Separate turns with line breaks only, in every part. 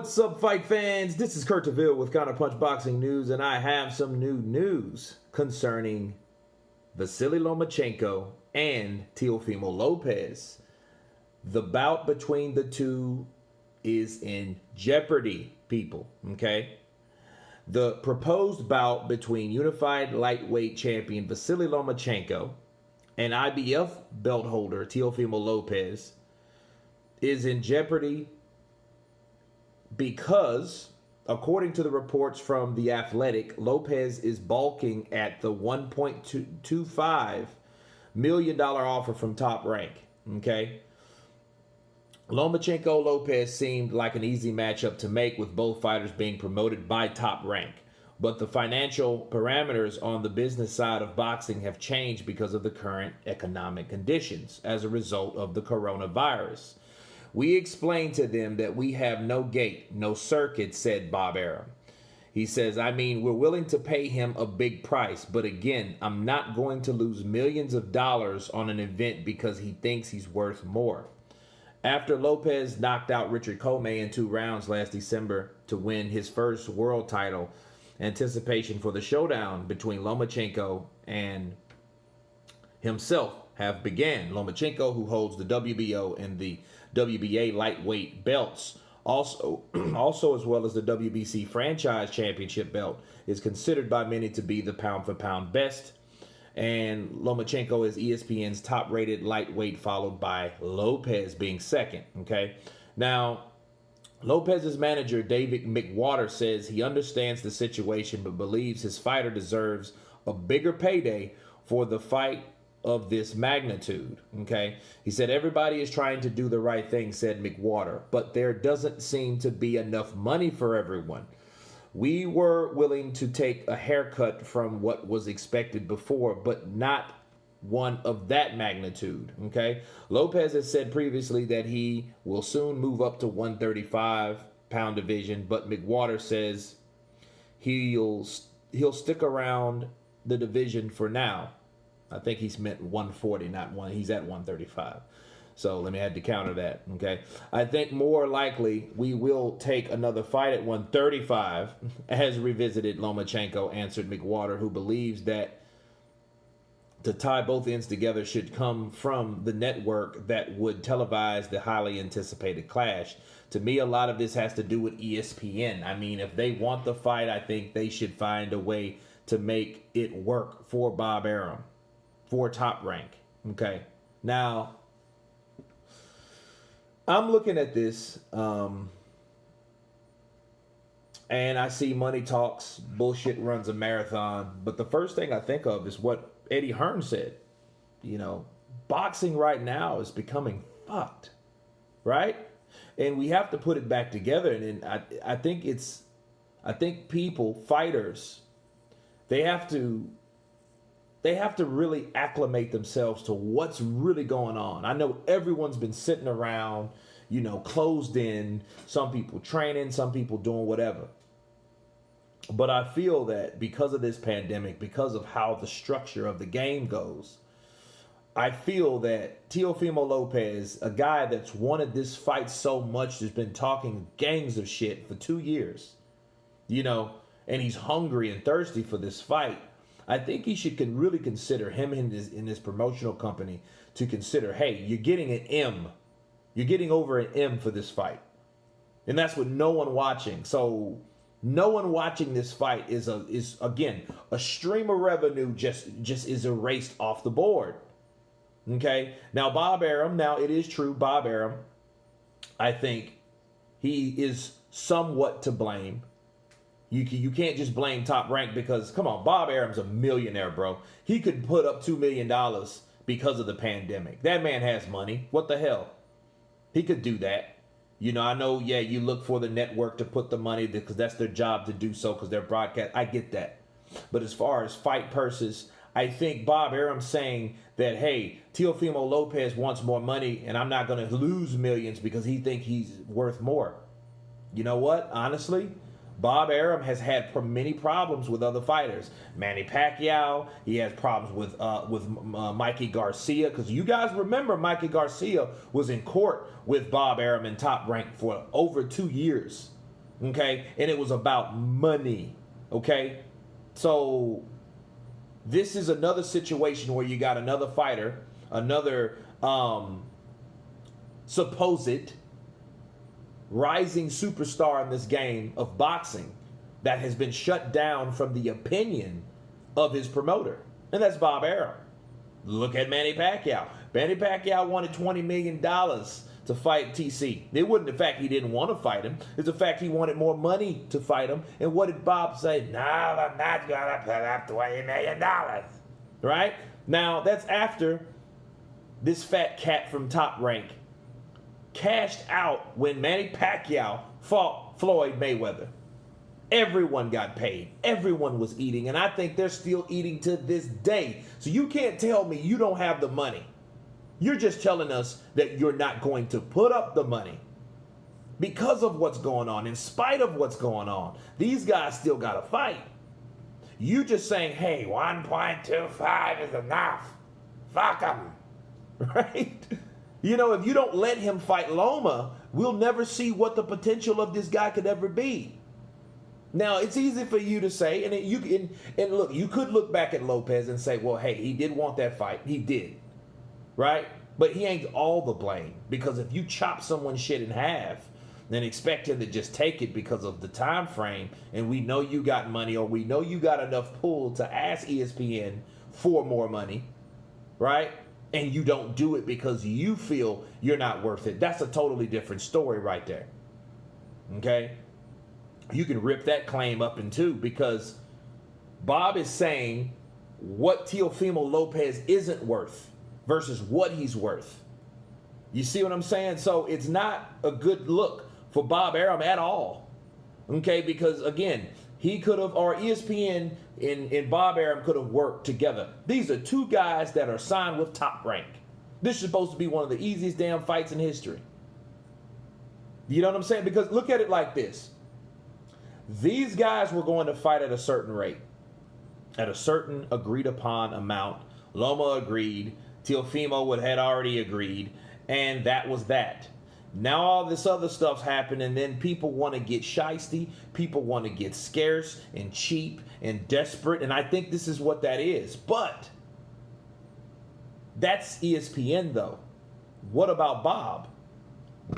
What's up, fight fans? This is Kurt DeVille with Counterpunch Boxing News, and I have some new news concerning Vasyl Lomachenko and Teofimo Lopez. The bout between the two is in jeopardy, people, okay? The proposed bout between unified lightweight champion Vasyl Lomachenko and IBF belt holder Teofimo Lopez is in jeopardy because, according to the reports from The Athletic, Lopez is balking at the $1.25 million offer from Top Rank, okay? Lomachenko Lopez seemed like an easy matchup to make, with both fighters being promoted by Top Rank. But the financial parameters on the business side of boxing have changed because of the current economic conditions as a result of the coronavirus. We explained to them that we have no gate, no circuit, said Bob Arum. He says, we're willing to pay him a big price, but again, I'm not going to lose millions of dollars on an event because he thinks he's worth more. After Lopez knocked out Richard Comey in 2 rounds last December to win his first world title, anticipation for the showdown between Lomachenko and himself have began. Lomachenko, who holds the WBO and the WBA lightweight belts, also as well as the WBC franchise championship belt, is considered by many to be the pound-for-pound best. And Lomachenko is ESPN's top-rated lightweight, followed by Lopez being second, okay? Now, Lopez's manager, David McWater, says he understands the situation but believes his fighter deserves a bigger payday for the fight of this magnitude, okay? He said, everybody is trying to do the right thing, said McWater, but there doesn't seem to be enough money for everyone. We were willing to take a haircut from what was expected before, but not one of that magnitude, okay? Lopez has said previously that he will soon move up to 135-pound division, but McWater says he'll stick around the division for now. I think he's meant 140, not one. He's at 135. So let me have to counter that, okay? I think more likely we will take another fight at 135, as revisited Lomachenko answered McWater, who believes that to tie both ends together should come from the network that would televise the highly anticipated clash. To me, a lot of this has to do with ESPN. If they want the fight, I think they should find a way to make it work for Bob Arum, for Top Rank, okay? Now, I'm looking at this, and I see money talks, bullshit runs a marathon, but the first thing I think of is what Eddie Hearn said. Boxing right now is becoming fucked, right? And we have to put it back together, and I think people, fighters, they have to really acclimate themselves to what's really going on. I know everyone's been sitting around, closed in, some people training, some people doing whatever. But I feel that because of this pandemic, because of how the structure of the game goes, I feel that Teofimo Lopez, a guy that's wanted this fight so much, has been talking gangs of shit for 2 years, and he's hungry and thirsty for this fight. I think he should really consider, him in his promotional company, to consider, hey, you're getting an M. You're getting over an M for this fight. And that's with no one watching. So no one watching this fight is again, a stream of revenue just is erased off the board. Okay? Now, Bob Arum, it is true, Bob Arum, I think he is somewhat to blame. You can't just blame Top Rank because, come on, Bob Arum's a millionaire, bro. He could put up $2 million because of the pandemic. That man has money. What the hell? He could do that. I know, you look for the network to put the money because that's their job to do so because they're broadcast. I get that. But as far as fight purses, I think Bob Arum saying that, hey, Teofimo Lopez wants more money and I'm not going to lose millions because he thinks he's worth more. You know what? Honestly, Bob Arum has had many problems with other fighters. Manny Pacquiao, he has problems with Mikey Garcia, because you guys remember Mikey Garcia was in court with Bob Arum in Top Rank for over 2 years. Okay, and it was about money. Okay, so this is another situation where you got another fighter, another supposed rising superstar in this game of boxing that has been shut down from the opinion of his promoter, and that's Bob Arum. Look at Manny Pacquiao. Manny Pacquiao wanted $20 million to fight TC. It wasn't the fact he didn't want to fight him. It's the fact he wanted more money to fight him. And what did Bob say? No, I'm not going to put up $20 million. Right? Now, that's after this fat cat from Top Rank cashed out when Manny Pacquiao fought Floyd Mayweather. Everyone got paid. Everyone was eating. And I think they're still eating to this day. So you can't tell me you don't have the money. You're just telling us that you're not going to put up the money because of what's going on. In spite of what's going on, these guys still got to fight. You just saying, hey, 1.25 is enough. Fuck them. Right? You know, if you don't let him fight Loma, we'll never see what the potential of this guy could ever be. Now, it's easy for you to say, and look, you could look back at Lopez and say, well, hey, he did want that fight. He did. Right? But he ain't all the blame, because if you chop someone's shit in half and expect him to just take it because of the time frame, and we know you got money, or we know you got enough pull to ask ESPN for more money, right? And you don't do it because you feel you're not worth it. That's a totally different story right there. Okay? You can rip that claim up in two, because Bob is saying what Teofimo Lopez isn't worth versus what he's worth. You see what I'm saying? So it's not a good look for Bob Arum at all. Okay, because again, he could have, or ESPN and Bob Arum could have worked together. These are two guys that are signed with Top Rank. This is supposed to be one of the easiest damn fights in history. You know what I'm saying? Because look at it like this. These guys were going to fight at a certain rate, at a certain agreed upon amount. Loma agreed. Teofimo had already agreed, and that was that. Now all this other stuff's happened, and then people want to get shisty. People want to get scarce and cheap and desperate, and I think this is what that is. But that's ESPN, though. What about Bob?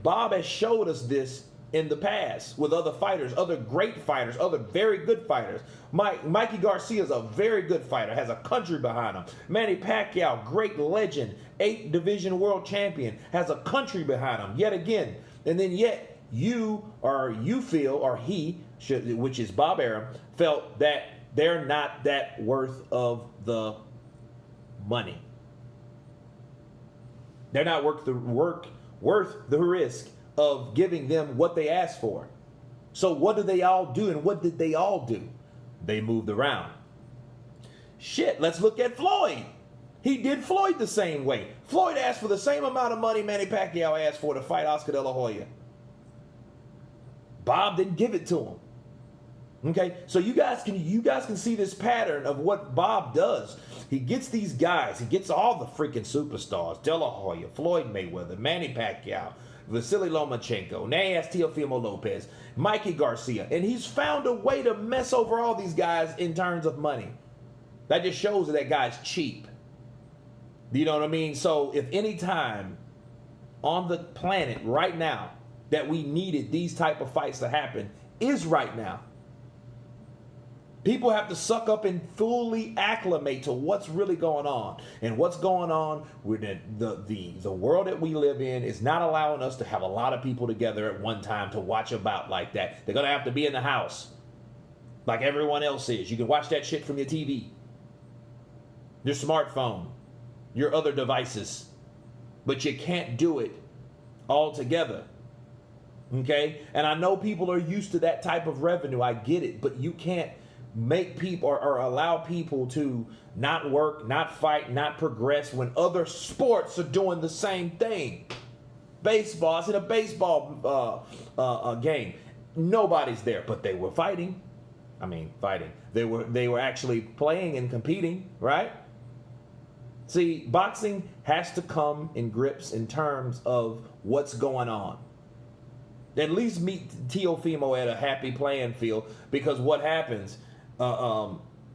Bob has showed us this in the past with other fighters, other great fighters, other very good fighters. Mikey Garcia is a very good fighter, has a country behind him. Manny Pacquiao, great legend, 8th division world champion, has a country behind him yet again. And then yet you feel, or he should, which is Bob Arum, felt that they're not that worth of the money. They're not worth the risk of giving them what they asked for. So what do they all do, and what did they all do? They moved around. Shit, let's look at Floyd. He did Floyd the same way. Floyd asked for the same amount of money Manny Pacquiao asked for to fight Oscar De La Hoya. Bob didn't give it to him. Okay, so you guys can see this pattern of what Bob does. He gets these guys, he gets all the freaking superstars, De La Hoya, Floyd Mayweather, Manny Pacquiao, Vasyl Lomachenko, now he has Teofimo Lopez, Mikey Garcia, and he's found a way to mess over all these guys in terms of money. That just shows that guy's cheap. You know what I mean? So if any time on the planet right now that we needed these type of fights to happen, is right now. People have to suck up and fully acclimate to what's really going on. And what's going on with the world that we live in is not allowing us to have a lot of people together at one time to watch a bout like that. They're going to have to be in the house like everyone else is. You can watch that shit from your TV, your smartphone, your other devices. But you can't do it all together. Okay? And I know people are used to that type of revenue. I get it. But you can't make people or allow people to not work, not fight, not progress when other sports are doing the same thing. Baseball, I said a baseball game. Nobody's there, but they were fighting. They were actually playing and competing, right? See, boxing has to come in grips in terms of what's going on. At least meet Teofimo at a happy playing field, because what happens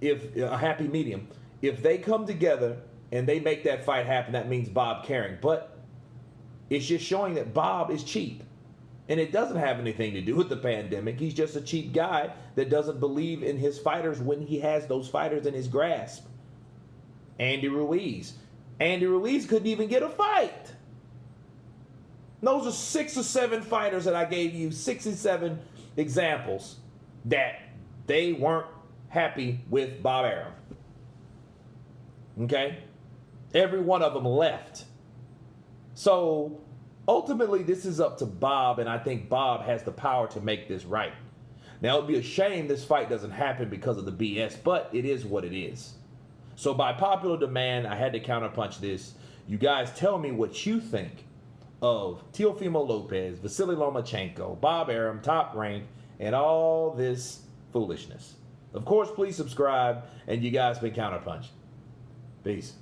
if a happy medium, if they come together and they make that fight happen, that means Bob caring. But it's just showing that Bob is cheap. And it doesn't have anything to do with the pandemic. He's just a cheap guy that doesn't believe in his fighters when he has those fighters in his grasp. Andy Ruiz. Andy Ruiz couldn't even get a fight. Those are 6 or 7 fighters that I gave you, 67 examples that they weren't happy with Bob Arum. Okay? Every one of them left. So ultimately, this is up to Bob, and I think Bob has the power to make this right. Now, it would be a shame this fight doesn't happen because of the BS, but it is what it is. So by popular demand, I had to counterpunch this. You guys tell me what you think of Teofimo Lopez, Vasyl Lomachenko, Bob Arum, Top Rank, and all this foolishness. Of course, please subscribe, and you guys been Counterpunch. Peace.